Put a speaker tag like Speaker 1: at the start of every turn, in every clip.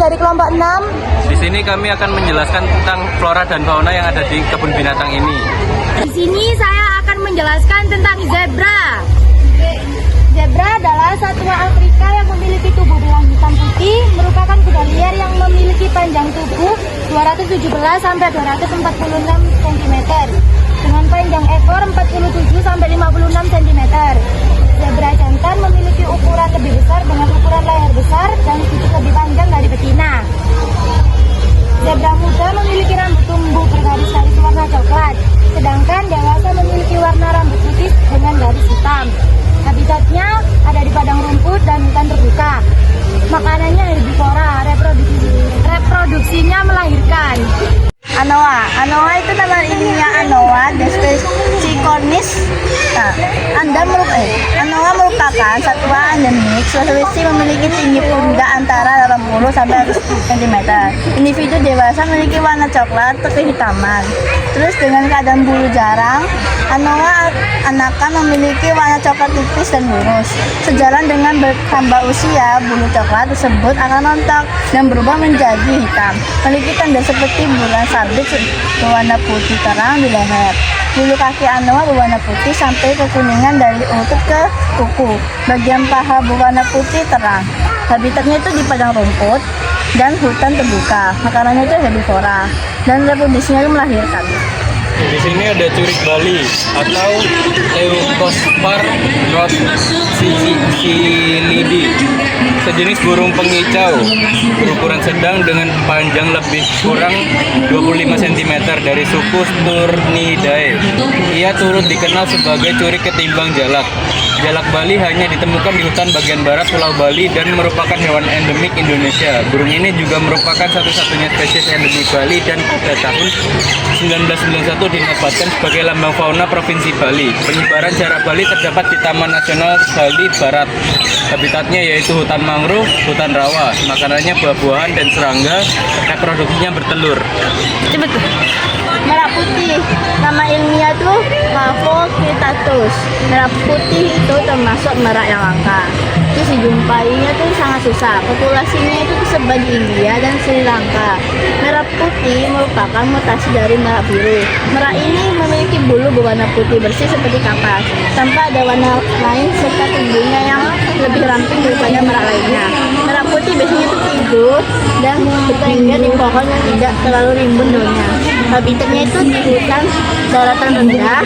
Speaker 1: dari kelompok 6.
Speaker 2: Di sini kami akan menjelaskan tentang flora dan fauna yang ada di kebun binatang ini.
Speaker 1: Di sini saya akan menjelaskan tentang zebra. Zebra adalah satwa Afrika yang memiliki tubuh belang hitam putih, merupakan kuda liar yang memiliki panjang tubuh 217 sampai 246 cm, dengan panjang ekor 47 sampai 56 cm. Zebra jantan memiliki ukuran lebih besar dengan ukuran leher besar dan sedikit lebih panjang dari betina. Zebra muda memiliki rambut tumbuh bergaris-garis warna coklat, sedangkan dewasa memiliki warna rambut putih dengan garis hitam. Habitatnya ada di padang rumput dan hutan terbuka. Makanannya herbivora, reproduksinya melahirkan. Anoa itu nama ilmiahnya Anoa despechicornis. Anoa merupakan satwa endemik Sulawesi, memiliki tinggi pundak antara 80 sampai 100 cm. Individu dewasa memiliki warna coklat atau kehitaman. Terus dengan keadaan bulu jarang, Anoa anakan memiliki warna coklat tipis dan lurus. Sejalan dengan bertambah usia, bulu coklat tersebut akan rontok dan berubah menjadi hitam. Memiliki tanda seperti bulan sabit berwarna putih terang di leher. Bulu kaki Anoa berwarna putih sampai kekuningan dari lutut ke kuku. Bagian paha berwarna putih terang. Habitatnya itu di padang rumput dan hutan terbuka. Makanannya itu herbivora dan reproduksinya itu melahirkan.
Speaker 2: Di sini ada curik Bali atau Leucospar roscillidi, sejenis burung pengicau berukuran sedang dengan panjang lebih kurang 25 cm dari suku Sturnidae. Ia turut dikenal sebagai curik ketimbang jalak. Jalak Bali hanya ditemukan di hutan bagian barat Pulau Bali dan merupakan hewan endemik Indonesia. Burung ini juga merupakan satu-satunya spesies endemik Bali dan pada tahun 1991 dinobatkan sebagai lambang fauna Provinsi Bali. Penyebaran jarak Bali terdapat di Taman Nasional Bali Barat. Habitatnya yaitu hutan mangrove, hutan rawa. Makanannya buah-buahan dan serangga. Reproduksinya bertelur.
Speaker 1: Merah putih, nama ilmiah itu Mavocretatus. Merah putih itu termasuk merak yang langka. Terus dijumpainya tuh sangat susah. Populasinya itu tersebar di India dan Sri Lanka. Merah putih merupakan mutasi dari merah biru. Merak ini memiliki bulu berwarna putih bersih seperti kapas, tanpa ada warna lain serta tubuhnya yang lebih ramping daripada merak lainnya. Merah putih biasanya itu tidur dan bertengger di pohon yang tidak terlalu rimbun daunnya. Habitatnya itu di hutan daratan rendah.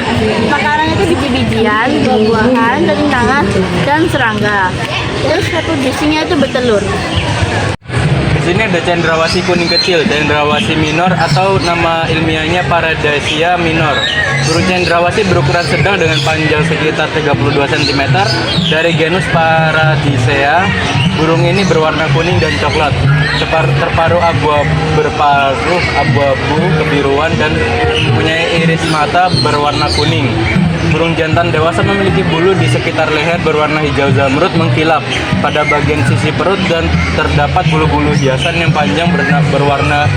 Speaker 1: Makanannya itu biji-bijian, buah-buahan, daging tangan, dan serangga. Terus reproduksinya itu bertelur.
Speaker 2: Di sini ada cendrawasih kuning kecil, cendrawasih minor atau nama ilmiahnya Paradiaceae minor. Burung cendrawasih berukuran sedang dengan panjang sekitar 32 cm dari genus Paradiaceae. Burung ini berwarna kuning dan coklat, terparuh berparuh abu-abu kebiruan dan mempunyai iris mata berwarna kuning. Burung jantan dewasa memiliki bulu di sekitar leher berwarna hijau zamrud mengkilap pada bagian sisi perut dan terdapat bulu-bulu hiasan yang panjang berwarna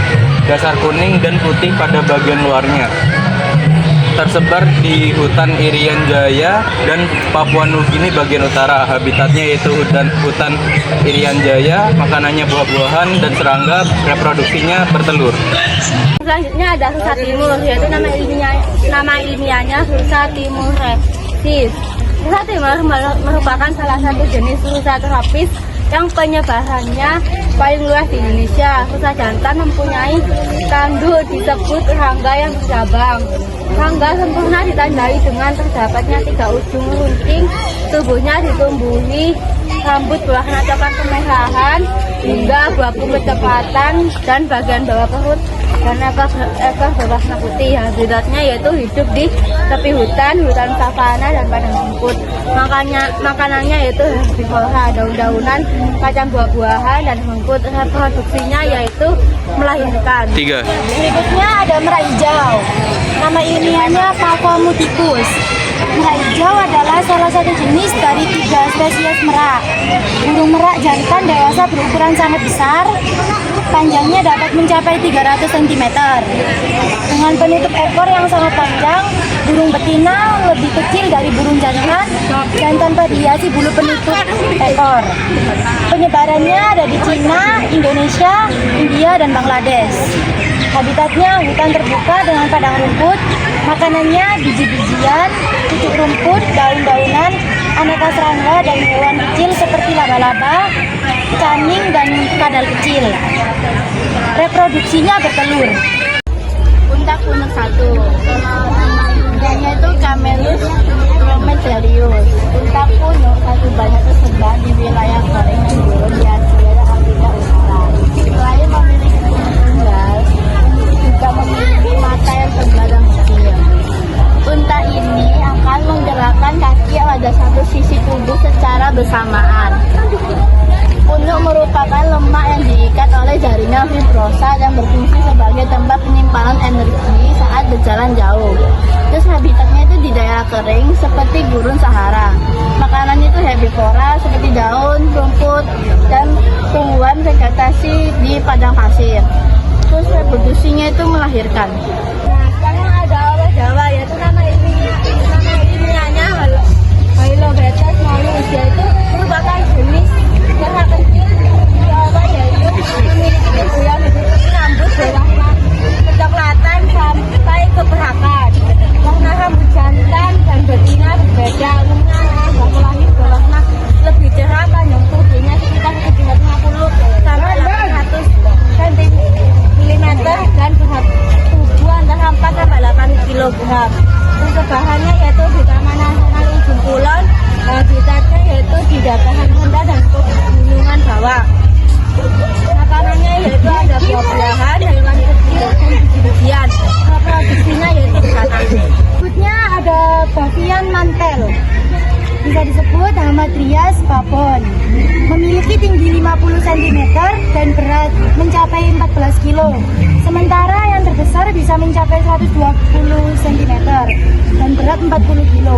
Speaker 2: dasar kuning dan putih pada bagian luarnya. Tersebar di hutan Irian Jaya dan Papua Nugini bagian utara. Habitatnya yaitu hutan Irian Jaya, makanannya buah-buahan dan serangga, reproduksinya bertelur.
Speaker 1: Selanjutnya ada rusa timur, yaitu nama ilmiahnya rusa timurensis. Rusa timur merupakan salah satu jenis rusa tropis yang penyebarannya paling luas di Indonesia. Rusa jantan mempunyai tanduk disebut rangga yang bercabang. Rangga sempurna ditandai dengan terdapatnya 3 ujung runting. Tubuhnya ditumbuhi rambut berwarna coklat kemerahan hingga abu-abu kecoklatan dan bagian bawah perut dan ekor berwarna putih. Habitatnya yaitu hidup di tepi hutan savana dan padang rumput. Makanannya yaitu herbivora, daun-daunan, kacang buah-buahan dan rumput. Reproduksinya yaitu melahirkan.
Speaker 2: 3.
Speaker 1: Berikutnya ada merak hijau. Nama ilmiahnya Pavomuticus. Merak hijau adalah salah satu jenis dari 3 spesies merak. Burung merak jantan dewasa berukuran sangat besar, panjangnya dapat mencapai 300 cm. Dengan penutup ekor yang sangat panjang, burung betina lebih kecil kecil dari burung jantan dan tanpa dihiasi bulu penutup ekor. Penyebarannya ada di Cina, Indonesia, India, dan Bangladesh. Habitatnya hutan terbuka dengan padang rumput, makanannya biji-bijian, pucuk rumput, daun-daunan, aneka serangga dan hewan kecil seperti laba-laba, cacing, dan kadal kecil. Reproduksinya bertelur.
Speaker 3: Unta kuno 1. Namanya itu Camelus dromedarius. Unta kuno 1 banyak tersebar di wilayah kering dan gurun di Asia dan Afrika Utara. Selain memiliki tubuh tunggal, juga memiliki mata yang tebal dan kecil. Unta ini akan menggerakkan kaki pada satu sisi tubuh secara bersamaan. Punuk merupakan lemak yang diikat oleh jaringan fibrosa dan berfungsi sebagai tempat penyimpanan energi saat berjalan jauh. Terus habitatnya itu di daerah kering seperti gurun Sahara. Makanannya itu herbivora seperti daun, rumput, dan tumbuhan vegetasi di padang pasir. Terus reproduksinya itu melahirkan.
Speaker 1: Nah, sekarang ada orang Jawa, yaitu nama ilmiahnya Hylobates molus, yaitu merupakan jenis ternak kecil di Jawa, yaitu memiliki tubuh yang rambut berwarna kecoklatan sampai keperakan. Warna rambut jantan dan betina berbeda. Umumnya yang lahir berwarna lebih cerah, panjang tubuhnya sekitar 750 sampai 800 cm dan berat tubuh antara 4 sampai 8 kg. Untuk bahannya yaitu vitamin nasional ujung kulon, habitatnya yaitu di dataran rendah dan pegunungan bawah. Makanannya yaitu ada buah-buahan, hewan kecil, dan biji-bijian. Reproduksinya yaitu bekantan. Berikutnya ada bavian mantel, bisa disebut Hamadryas babon. Memiliki tinggi 50 cm dan berat mencapai 14 kg. Sementara yang terbesar bisa mencapai 120 cm dan berat 40 kg.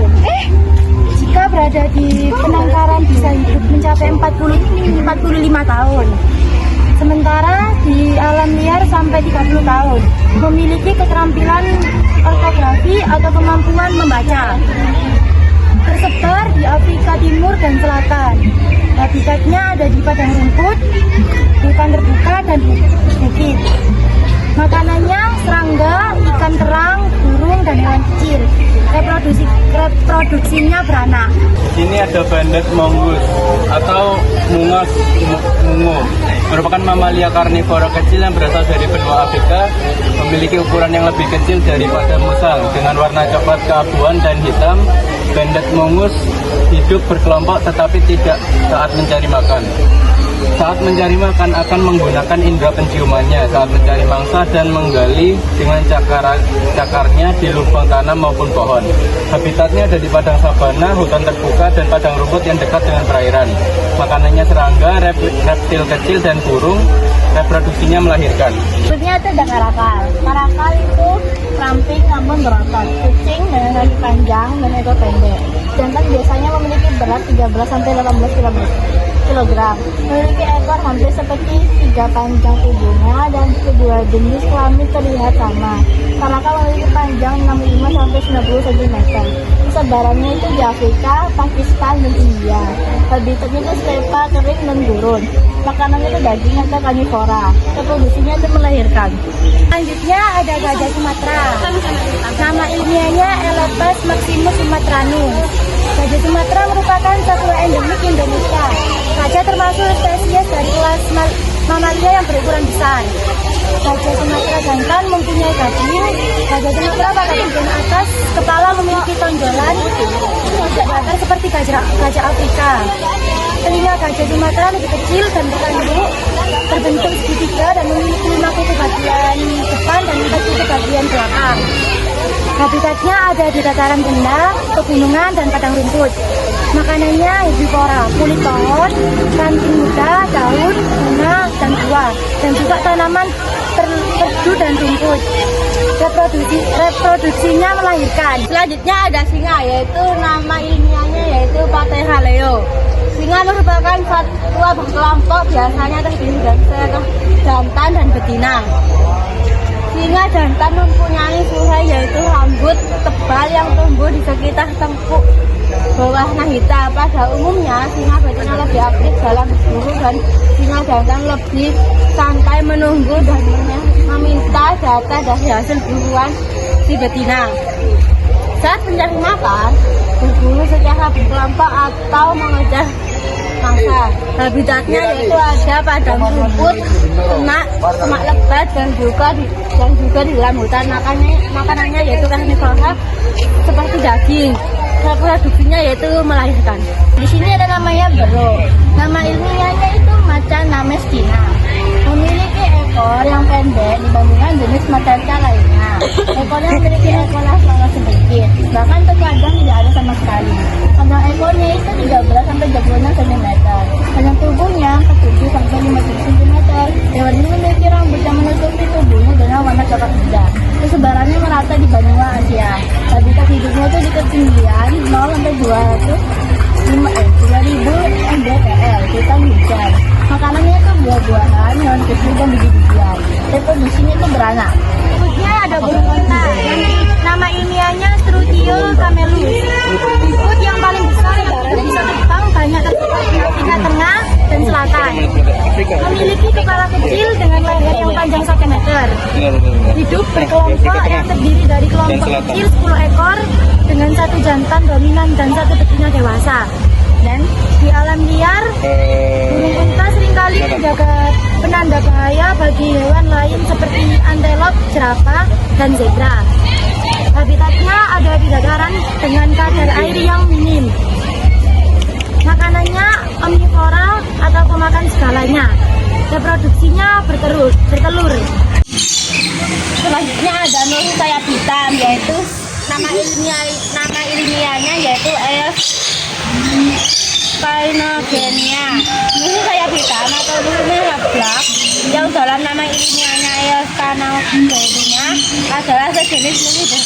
Speaker 1: Jika berada di penangkaran bisa hidup mencapai 45 tahun. Sementara di alam liar sampai 30 tahun. Memiliki keterampilan ortografi atau kemampuan membaca. Tersebar di Afrika Timur dan Selatan. Habitatnya ada di padang rumput, hutan terbuka, dan bukit. Makanannya serangga, ikan terang, burung, dan hewan kecil. Reproduksinya beranak.
Speaker 2: Ini ada banded mongoose atau mungo. Merupakan mamalia karnivora kecil yang berasal dari benua Afrika, memiliki ukuran yang lebih kecil daripada musang dengan warna coklat keabuan dan hitam. Banded mongoose hidup berkelompok tetapi tidak saat mencari makan. Saat mencari makan akan menggunakan indera penciumannya saat mencari mangsa dan menggali dengan cakarnya di lubang tanah maupun pohon. Habitatnya ada di padang sabana, hutan terbuka, dan padang rumput yang dekat dengan perairan. Makanannya serangga, reptil kecil, dan burung. Reproduksinya melahirkan.
Speaker 3: Berikutnya itu ada karakal. Karakal itu ramping namun berotot. Kucing dengan kaki panjang dan ekor pendek. Jantan biasanya memiliki berat 13 sampai 18 kg. Memiliki ekor hampir seperti 3 panjang tubuhnya dan kedua jenis kelamin terlihat sama. Karakal memiliki panjang 65 sampai 90 cm. Sebarannya itu di Afrika, Pakistan, dan India. Habitatnya itu stepa, kering, dan gurun. Makanannya itu daging atau karnivora. Reproduksinya itu melahirkan.
Speaker 1: Selanjutnya ada gajah Sumatera. Nama ilmiahnya Elepes maximus sumatranus. Gajah Sumatera merupakan satwa endemik Indonesia. Gajah termasuk spesies dari kelas mamalia yang berukuran besar. Gajah Sumatera jantan mempunyai gading. Gajah Sumatera pada bagian atas kepala memiliki tonjolan datar seperti gajah Afrika. Telinga gajah Sumatera lebih kecil dan bertanduk, terbentuk segitiga dan memiliki 5 kuku bagian depan dan 4 kuku bagian belakang. Habitatnya ada di dataran rendah, pegunungan, dan padang rumput. Makanannya herbivora, kulit pohon, ranting muda, daun, bunga, dan buah, dan juga tanaman perdu dan rumput. Reproduksinya melahirkan.
Speaker 3: Selanjutnya ada singa, yaitu nama ilmiahnya yaitu Panthera leo. Singa merupakan satwa berkelompok, biasanya terdiri dari jantan dan betina. Singa jantan mempunyai surai yaitu rambut tebal yang tumbuh di sekitar tengkuk bawah nahita. Pada umumnya singa betina lebih aktif dalam berburu dan singa jantan lebih santai menunggu dan meminta data dari hasil buruan si betina. Saat mencari makan, berburu secara berkelompok atau mengejar mangsa. Habitatnya yaitu ada padang rumput, semak lebat dan juga di dalam hutan. Makanannya yaitu karnivora seperti daging. Reproduksinya yaitu melahirkan. Di sini ada namanya bero. Nama ilmiahnya itu macan namestina. Memiliki ekor yang pendek dibandingkan jenis macan lainnya. Ekornya memiliki ekor yang sangat sedikit, bahkan terkadang tidak ada sama sekali. Panjang ekornya itu 13 sampai 26 cm. Panjang tubuhnya 7 sampai 50 cm. Hewan ini memiliki rambut yang menutupi tubuhnya dengan warna coklat muda. Kesebarannya merata di benua Asia. Habitat hidupnya itu di ketinggian 0 sampai 2000 mdpl, hutan hujan. Makanannya itu buah-buahan, hewan kecil dan biji-bijian. Reproduksinya itu beranak. Berikutnya ada burung onta. Nama ilmiahnya Strutio camelus. Bibut yang paling besar di Jepang, banyak tersebar di Afrika Tengah dan Selatan. Memiliki kepala kecil dengan leher yang panjang 1 meter. Hidup berkelompok yang terdiri dari kelompok kecil 10 ekor dengan 1 jantan dominan dan 1 betina dewasa. Dan di alam liar, burung unta seringkali menjaga penanda bahaya bagi hewan lain seperti antelop, jerapah, dan zebra. Habitatnya ada di dataran dengan kadar air yang minim. Makanannya omnivora atau pemakan segalanya. Reproduksinya bertelur. Selanjutnya ada nurul sayap hitam, yaitu nama ilmiahnya yaitu Spinogenia. Nurul sayap hitam atau nurul merah black yang dalam nama ilmiahnya Spinogenia adalah sejenis nurul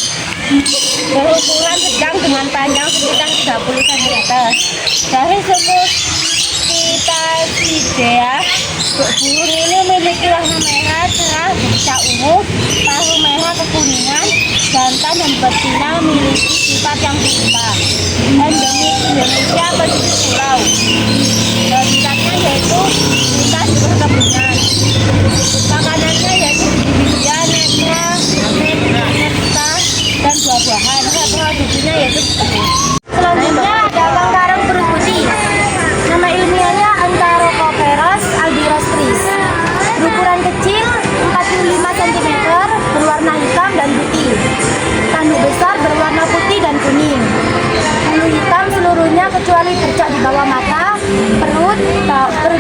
Speaker 3: berukuran sedang dengan panjang sekitar 30 cm. Dari suku Pitacidea, burung ini memiliki warna merah cerah bercak ungu, paruh merah kekuningan. Jantan dan betina memiliki sifat yang serupa. Endemik Indonesia, pesisir pulau. Habitatnya yaitu hutan di perkebunan. Makanannya yaitu biji-bijian, neta, dan buah-buahan. Reproduksinya yaitu selanjutnya ada bangkarang perut putih. Nama ilmiahnya Anthocoperos albirostris. Berukuran kecil 45 cm, berwarna hitam dan putih. Tanduk besar berwarna putih dan kuning. Bulu hitam seluruhnya kecuali bercak di bawah mata, perut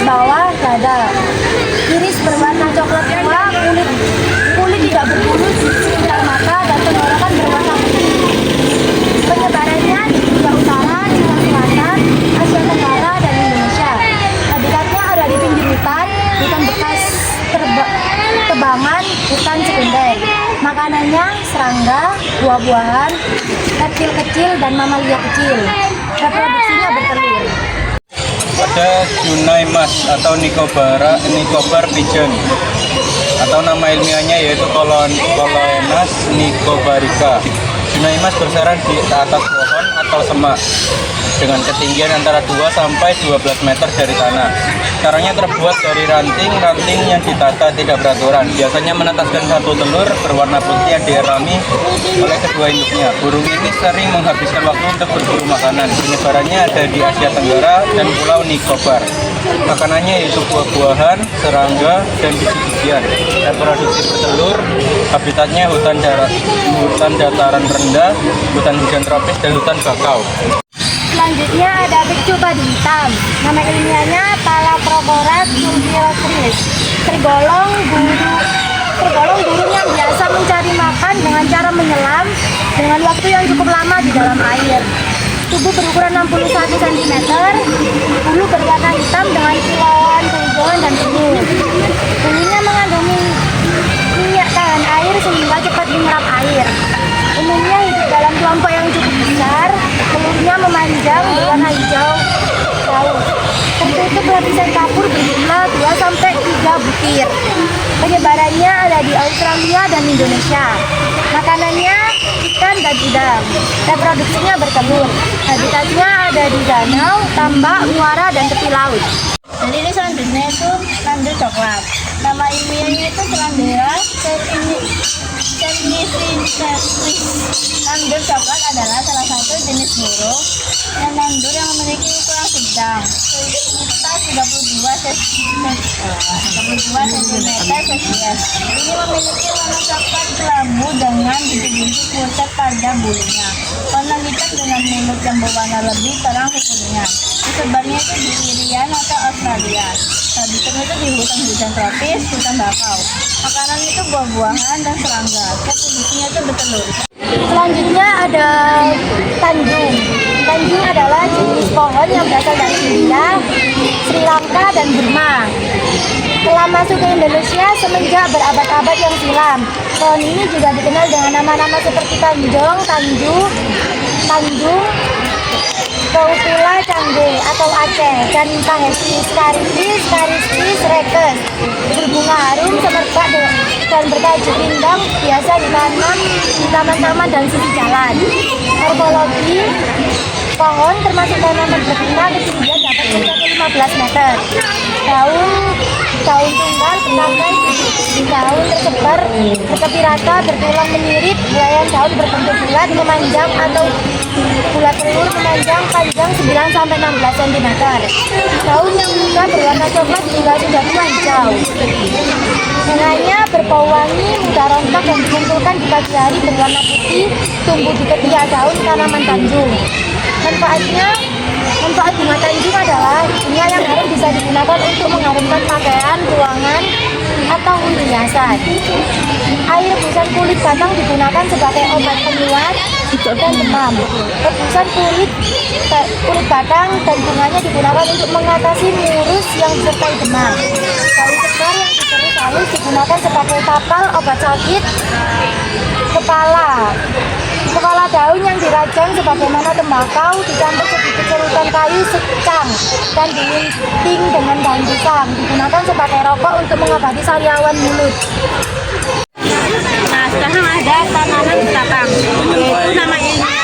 Speaker 3: bawah dada. Iris berwarna coklat tua, kulit tidak berbulu di sekitar mata dan tenggorokan berwarna putih. Penyebarannya di Asia Utara, Timur Selatan, Asia Tenggara, dan Indonesia. Habitatnya ada di pinggir hutan bekas tebangan, hutan sekunder. Makanannya serangga, buah-buahan, reptil kecil, dan mamalia kecil. Reproduksinya bertelur.
Speaker 2: Ada Junaimas atau Nicobar pigeon atau nama ilmiahnya yaitu Coloenas nicobarica. Junaimas bersarang di atas pohon atau semak dengan ketinggian antara 2 sampai 12 meter dari tanah. Sarangnya terbuat dari ranting yang ditata tidak beraturan. Biasanya menetaskan 1 telur berwarna putih yang dialami oleh kedua induknya. Burung ini sering menghabiskan waktu untuk berburu makanan. Penyebarannya ada di Asia Tenggara dan Pulau Nicobar. Makanannya yaitu buah-buahan, serangga, dan biji-bijian. Reproduksi bertelur. Habitatnya hutan dataran rendah, hutan hujan tropis, dan hutan bakau.
Speaker 1: Selanjutnya ada bekcu padi hitam. Nama ilmiahnya Palaprocorax sulphurus. Tergolong burung yang biasa mencari makan dengan cara menyelam dengan waktu yang cukup lama di dalam air. Tubuh berukuran 61 cm, bulu berwarna hitam dengan kilauan kehijauan dan biru. Bulunya mengandung minyak tahan air sehingga cepat menyerap air. Umumnya hidup dalam kelompok yang cukup besar, telurnya memanjang berwarna hijau laut. Tertutup lapisan kapur berjumlah 2 sampai 3 butir. Penyebarannya ada di Australia dan Indonesia. Makanannya ikan dan udang. Reproduksinya bertelur. Habitatnya ada di danau, tambak, muara, dan tepi laut.
Speaker 3: Jadi ini selanjutnya itu nandur coklat. Nama ilmiahnya itu Selandera cernicensis. Nandur coklat adalah salah satu jenis burung yang nandur yang memiliki ukuran sedang, sekitar 32 cm cesium. Ini memiliki warna coklat kelabu dengan bintik-bintik pucat pada bulunya. Warna hitam dengan mulut yang berwarna lebih terang ke kuningan. Disebarnya itu di Irian atau Australia. Habitatnya itu di hutan-hutan tropis, hutan bakau. Makanan itu buah-buahan dan serangga. Reproduksinya itu bertelur.
Speaker 1: Selanjutnya ada tanjung. Tanjung adalah jenis pohon yang berasal dari India, Sri Lanka, dan Burma. Telah masuk ke Indonesia semenjak berabad-abad yang silam. Pohon ini juga dikenal dengan nama-nama seperti tanjung, tanjung, Kaupila cangge atau Aceh, dan Kahepis, Karistis, Rekes. Berbunga harum, semerbak dan bertajuk rindang, biasa ditanam di taman-taman dan sisi jalan. Morfologi pohon termasuk tanaman berbunga, ketinggian dapat mencapai 15 meter. Daun tunggal bertangkai, daun tersebar bertepi rata, bertulang menyirip, helaian daun berbentuk bulat, memanjang atau bulat telur, memanjang, panjang 9-16 cm. Daun yang muda berwarna coklat hingga sudah tua hijau. Bunganya berbau wangi, mudah rontok dan dikumpulkan di pagi hari, berwarna putih, tumbuh di ketiak daun tanaman tanjung. Manfaat bunga tanjung adalah bunga yang harum bisa digunakan untuk mengharumkan pakaian, ruangan, atau untuk hiasan. Air rebusan kulit batang digunakan sebagai obat penyuat dan demam. Rebusan kulit batang dan bunganya digunakan untuk mengatasi murus yang disertai demam. Daun segar yang dikerus halus digunakan sebagai tapal obat sakit kepala daun yang dirajang sebagaimana tembakau, dicampur sedikit cerutan kayu secang dan digunting dengan daun pisang. Digunakan sebagai rokok untuk mengobati sariawan mulut.
Speaker 3: Nah, sekarang ada tanaman ketapang, yaitu nama ilmiahnya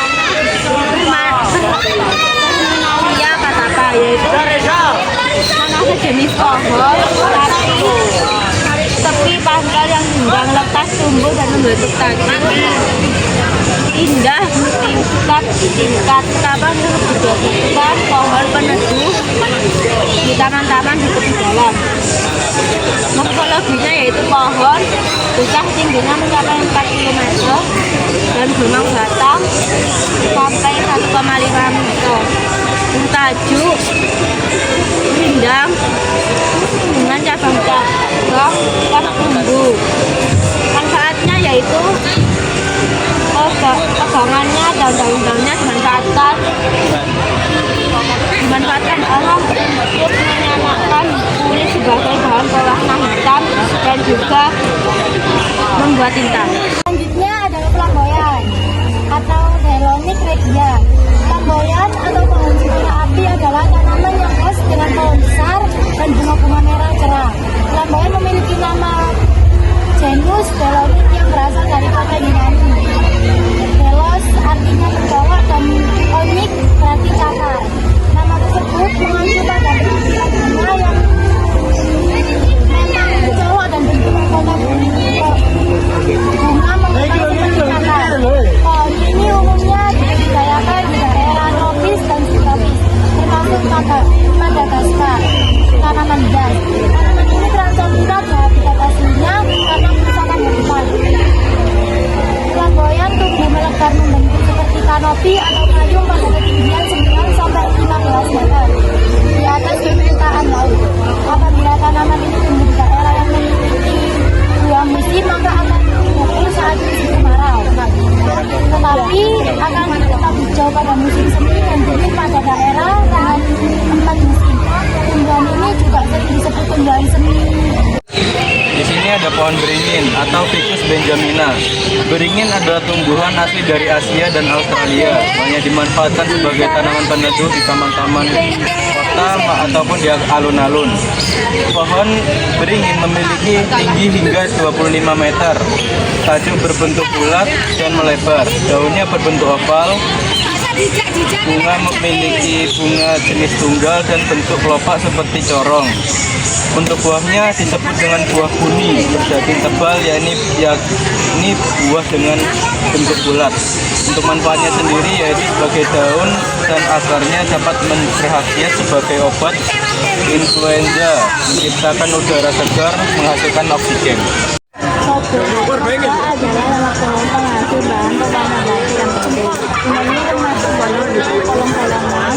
Speaker 3: katapa, yaitu salah sejenis pohon tepi pangkal yang rindang, lepas, tumbuh dan membentuk tangkai. Indah, tingkat ketapang dijadikan pohon peneduh di taman-taman di tepi jalan. Morfologinya yaitu pohon besar, tingginya mencapai 4 km dan gelombang batang sampai 1,5 meter. Bertajuk rindang dengan cabang-cabang pas tumbuh. Manfaatnya yaitu pegangannya dan daun-daunnya dimanfaatkan orang untuk menyamakan kulit sebagai bahan pewarna hitam dan juga membuat tinta.
Speaker 1: Selanjutnya adalah flamboyan atau Helonic regia. Flamboyan atau pohon cemara api adalah tanaman yang khas dengan pohon besar dan bunga-bunga merah cerah. Flamboyan memiliki nama genus Helonic yang berasal dari kata Yunani. Helos artinya bercoklat dan onik berarti cakar. Nama tersebut mengacu pada bunga yang memang bercoklat dan bentuk bunga mengembang seperti cakar. Pohon ini umumnya dibudidayakan di daerah tropis dan subtropis, termasuk Madagaskar. Tanaman das. Tanaman ini terancam punah dari habitat aslinya karena kerusakan habitat. Flamboyan tumbuh melebar membentuk seperti kanopi atau payung pada ketinggian 9-15 meter di atas permukaan laut. Apabila tanaman ini tumbuh di daerah yang memiliki dua musim, maka akan tumbuh saat musim kemarau. Tetapi akan tetap hijau pada musim semi dan dingin pada daerah dengan 4 musim. Tumbuhan ini juga sering disebut tumbuhan semi.
Speaker 2: Di sini ada pohon beringin atau Ficus benjamina. Beringin adalah tumbuhan asli dari Asia dan Australia. Banyak dimanfaatkan sebagai tanaman peneduh di taman-taman kota ataupun di alun-alun. Pohon beringin memiliki tinggi hingga 25 meter. Tajuk berbentuk bulat dan melebar. Daunnya berbentuk oval. Bunga memiliki bunga jenis tunggal dan bentuk kelopak seperti corong. Untuk buahnya disebut dengan buah kuni berdaging tebal, yakni buah dengan bentuk bulat. Untuk manfaatnya sendiri yaitu sebagai daun dan akarnya dapat berkhasiat sebagai obat influenza, menciptakan udara segar, menghasilkan oksigen.
Speaker 3: Adalah nama kolom penghasil bahan pewarna batu yang penting. Ini termasuk kolom kolongan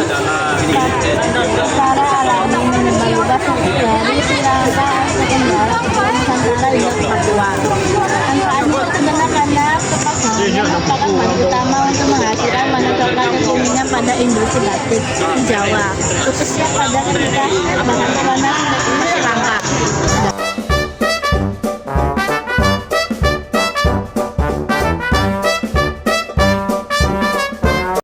Speaker 3: secara alami menyebar luas dari Sri Lanka, Asia Tenggara, Nusantara hingga ke Papua. Manfaatnya sebenarnya karena kepasangannya merupakan bahan utama untuk menghasilkan bahan coklat kekinian pada industri batik di Jawa, khususnya pada ketika bahan pewarna